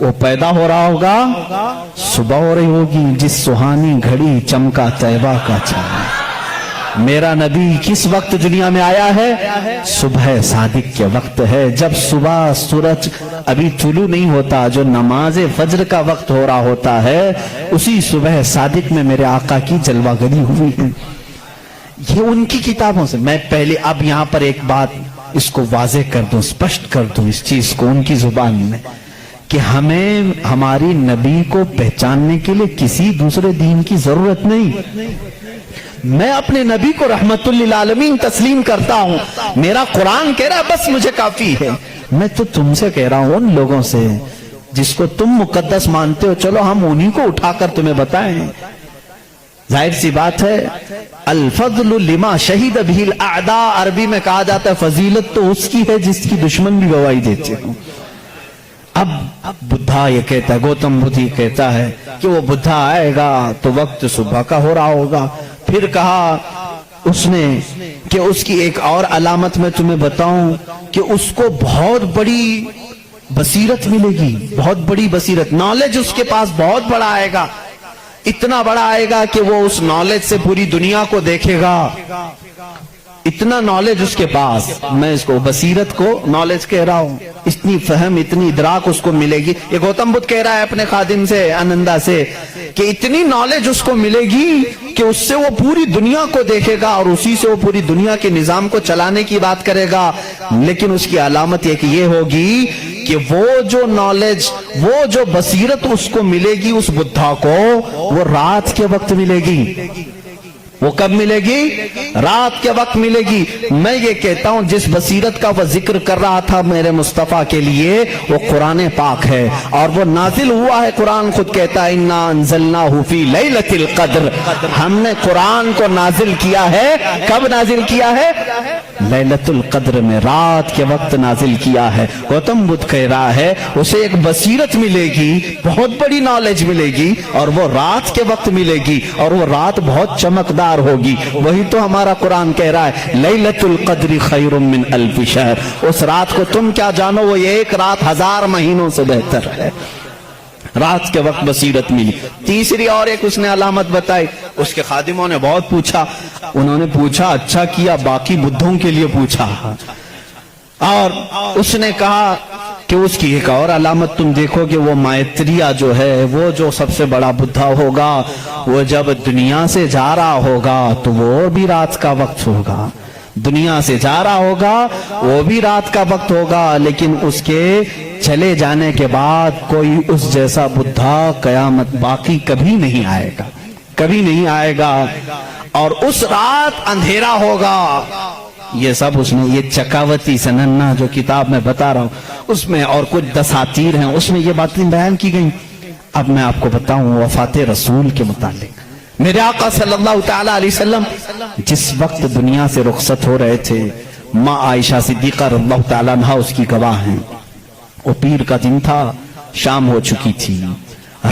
وہ پیدا ہو رہا ہوگا، صبح ہو رہی ہوگی، جس سہانی گھڑی چمکا طیبہ کا چاند۔ میرا نبی کس وقت دنیا میں آیا ہے؟ صبح صادق کے وقت ہے، جب صبح سورج ابھی طلوع نہیں ہوتا، جو نماز فجر کا وقت ہو رہا ہوتا ہے، اسی صبح صادق میں میرے آقا کی جلوہ گری ہوئی ہے۔ یہ ان کی کتابوں سے۔ میں پہلے اب یہاں پر ایک بات اس کو واضح کر دوں، سپشٹ کر دوں اس چیز کو ان کی زبان میں، کہ ہمیں ہماری نبی کو پہچاننے کے لیے کسی دوسرے دین کی ضرورت نہیں۔ میں اپنے نبی کو رحمت للعالمین تسلیم کرتا ہوں، میرا قرآن کہہ رہا ہے بس مجھے کافی ہے۔ میں تو تم سے کہہ رہا ہوں، ان لوگوں سے جس کو تم مقدس مانتے ہو، چلو ہم انہی کو اٹھا کر تمہیں بتائیں۔ ظاہر سی بات ہے، الفضل لما شہید بہ الاعداء، عربی میں کہا جاتا ہے فضیلت تو اس کی ہے جس کی دشمن بھی گواہی دیتے ہوں۔ اب بدھا یہ کہتا ہے، گوتم بدھ یہ کہتا ہے کہ وہ بدھا آئے گا تو وقت صبح کا ہو رہا ہوگا۔ پھر کہا اس نے کہ اس کی ایک اور علامت میں تمہیں بتاؤں کہ اس کو بہت بڑی بصیرت ملے گی، بہت بڑی بصیرت، نالج اس کے پاس بہت بڑا آئے گا، اتنا بڑا آئے گا کہ وہ اس نالج سے پوری دنیا کو دیکھے گا۔ اتنا نالج اس کے پاس، میں اس کو بصیرت کو نالج کہہ رہا ہوں، اتنی فہم، اتنی ادراک اس کو ملے گی۔ یہ گوتم بدھ کہہ رہا ہے اپنے خادم سے، آنندا سے، کہ اتنی نالج اس کو ملے گی کہ اس سے وہ پوری دنیا کو دیکھے گا اور اسی سے وہ پوری دنیا کے نظام کو چلانے کی بات کرے گا۔ لیکن اس کی علامت یہ ہوگی کہ وہ جو نالج، وہ جو بصیرت اس کو ملے گی اس بدھا کو، وہ رات کے وقت ملے گی۔ وہ کب ملے گی؟ رات کے وقت ملے گی۔ میں یہ کہتا ہوں جس بصیرت کا وہ ذکر کر رہا تھا میرے مصطفیٰ کے لیے، وہ قرآن پاک ہے، اور وہ نازل ہوا ہے۔ قرآن خود کہتا ہے اِنَّا أَنزَلْنَاهُ فِي لَيْلَةِ الْقَدْرِ، ہم نے قرآن کو نازل کیا ہے۔ کب نازل کیا ہے؟ لیلۃ القدر میں، رات کے وقت نازل کیا ہے۔ گوتم بدھ کہہ رہا ہے اسے ایک بصیرت ملے گی، بہت بڑی نالج ملے گی، اور وہ رات کے وقت ملے گی، اور وہ رات بہت چمکدار ہوگی۔ وہی تو ہمارا قرآن کہہ رہا ہے لیلۃ القدر خیر من الف شہر، اس رات کو تم کیا جانو، وہ ایک رات 1000 مہینوں سے بہتر ہے۔ رات کے وقت بصیرت ملی۔ تیسری اور ایک اس نے علامت بتائی، اس کے خادموں نے بہت پوچھا، انہوں نے پوچھا اچھا کیا، باقی بدھوں کے لیے پوچھا، اور اس نے کہا کہ اس کی ایک اور علامت تم دیکھو کہ وہ مائتریہ جو ہے، وہ جو سب سے بڑا بدھا ہوگا، وہ جب دنیا سے جا رہا ہوگا تو وہ بھی رات کا وقت ہوگا، دنیا سے جا رہا ہوگا وہ بھی رات کا وقت ہوگا، لیکن اس کے چلے جانے کے بعد کوئی اس جیسا بدھا قیامت باقی کبھی نہیں آئے گا، کبھی نہیں آئے گا، اور اس رات اندھیرا ہوگا۔ یہ سب اس نے، یہ چکاوتی سننا جو کتاب میں بتا رہا ہوں اس میں، اور کچھ دساتیر ہیں اس میں یہ باتیں بیان کی گئیں۔ اب میں آپ کو بتاؤں وفات رسول کے متعلق، میرے آقا صلی اللہ تعالی علیہ وسلم جس وقت دنیا سے رخصت ہو رہے تھے، ماں عائشہ صدیقہ رضی اللہ تعالیٰ عنہا اس کی گواہ ہیں۔ وہ پیر کا دن تھا، شام ہو چکی تھی،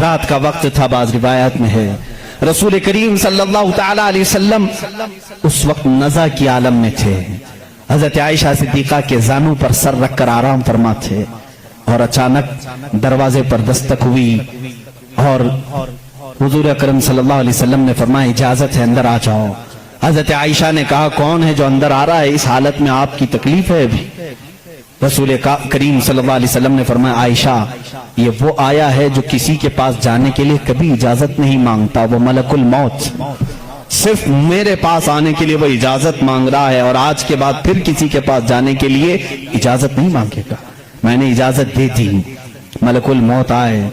رات کا وقت تھا، بعض روایات میں ہے۔ رسول کریم صلی اللہ تعالی علیہ وسلم اس وقت نزع کی عالم میں تھے، حضرت عائشہ صدیقہ کے زانوں پر سر رکھ کر آرام فرما تھے، اور اچانک دروازے پر دستک ہوئی، اور حضور اکرم صلی اللہ علیہ وسلم نے فرمایا اجازت ہے اندر آ جاؤ۔ حضرت عائشہ نے کہا کون ہے جو اندر آ رہا ہے، اس حالت میں آپ کی تکلیف ہے ابھی؟ رسول کریم صلی اللہ علیہ وسلم نے فرمایا عائشہ یہ وہ آیا ہے جو کسی کے پاس جانے کے لیے کبھی اجازت نہیں مانگتا، وہ ملک الموت، صرف میرے پاس آنے کے لیے وہ اجازت مانگ رہا ہے، اور آج کے بعد پھر کسی کے پاس جانے کے لیے اجازت نہیں مانگے گا۔ میں نے اجازت دے دی، ملک الموت آئے،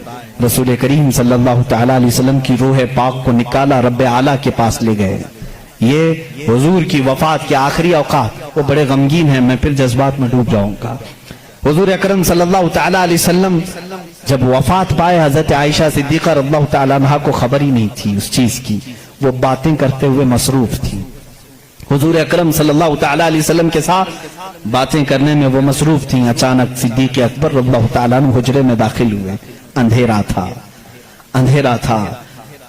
رسول کریم صلی اللہ تعالی علیہ وسلم کی روح پاک کو نکالا، رب اعلیٰ کے پاس لے گئے۔ یہ حضور کی وفات کے آخری اوقات، وہ بڑے غمگین ہیں، میں پھر جذبات میں ڈوب جاؤں گا۔ حضور اکرم صلی اللہ تعالی علیہ وسلم جب وفات پائے، حضرت عائشہ صدیقہ رضی اللہ تعالیٰ عنہا کو خبر ہی نہیں تھی اس چیز کی، وہ باتیں کرتے ہوئے مصروف تھی۔ حضور اکرم صلی اللہ تعالی علیہ وسلم کے ساتھ باتیں کرنے میں وہ مصروف تھیں۔ اچانک صدیق اکبر رضی اللہ تعالیٰ عنہ حجرے میں داخل ہوئے، اندھیرا تھا، اندھیرا تھا۔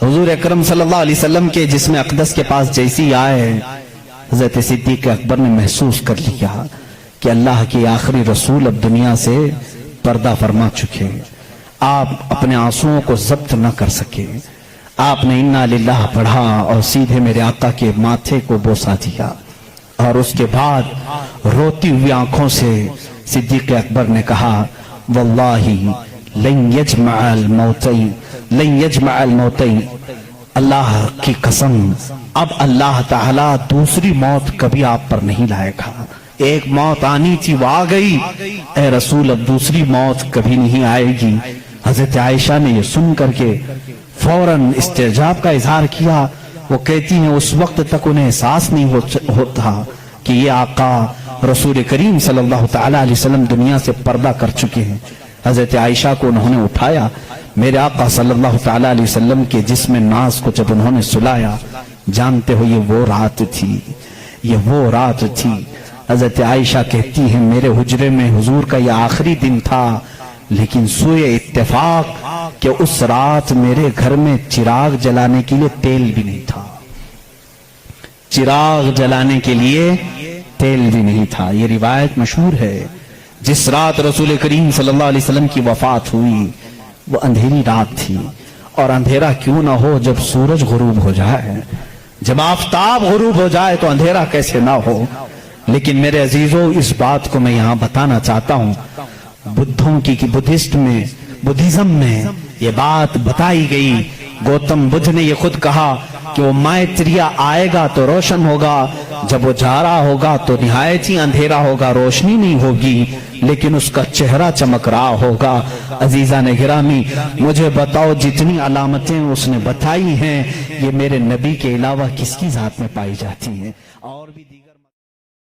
حضور اکرم صلی اللہ علیہ وسلم کے جسم اقدس کے پاس جیسی آئے، حضرت صدیق اکبر نے محسوس کر لیا کہ اللہ کے آخری رسول اب دنیا سے پردہ فرما چکے۔ آپ اپنے آنسوؤں کو ضبط نہ کر سکے. آپ نے انا للہ پڑھا اور سیدھے میرے آقا کے ماتھے کو بوسہ دیا، اور اس کے بعد روتی ہوئی آنکھوں سے صدیق اکبر نے کہا واللہ لن یجمع الموتین، اللہ کی قسم اب اللہ تعالیٰ دوسری موت کبھی آپ پر نہیں لائے گا. ایک موت آنی تھی وہ آ گئی، اے رسول اب دوسری موت کبھی نہیں آئے گی. حضرت عائشہ نے یہ سن کر کے فوراً استعجاب کا اظہار کیا. وہ کہتی ہیں اس وقت تک انہیں احساس نہیں ہوتا کہ یہ آقا رسول کریم صلی اللہ تعالیٰ علیہ وسلم دنیا سے پردہ کر چکے ہیں. حضرت عائشہ کو انہوں نے اٹھایا، میرے آقا صلی اللہ تعالیٰ علیہ وسلم کے جسم ناز کو جب انہوں نے سلایا، جانتے ہو یہ وہ رات تھی، یہ وہ رات تھی. حضرت عائشہ کہتی ہیں میرے حجرے میں حضور کا یہ آخری دن تھا، لیکن سوئے اتفاق کہ اس رات میرے گھر میں چراغ جلانے کے لیے تیل بھی نہیں تھا. چراغ جلانے کے لیے تیل بھی نہیں تھا. یہ روایت مشہور ہے. جس رات رسول کریم صلی اللہ علیہ وسلم کی وفات ہوئی وہ اندھیری رات تھی، اور اندھیرا کیوں نہ ہو جب سورج غروب ہو جائے، جب آفتاب غروب ہو جائے تو اندھیرا کیسے نہ ہو. لیکن میرے عزیزوں اس بات کو میں یہاں بتانا چاہتا ہوں، بدھوں کی بدھزم میں یہ بات بتائی گئی. گوتم بدھ نے یہ خود کہا کہ وہ مائتریہ آئے گا تو روشن ہوگا، جب وہ جا رہا ہوگا تو نہایت ہی اندھیرا ہوگا، روشنی نہیں ہوگی، لیکن اس کا چہرہ چمک رہا ہوگا. عزیزان گرامی مجھے بتاؤ جتنی علامتیں اس نے بتائی ہیں یہ میرے نبی کے علاوہ کس کی ذات میں پائی جاتی ہیں؟ اور بھی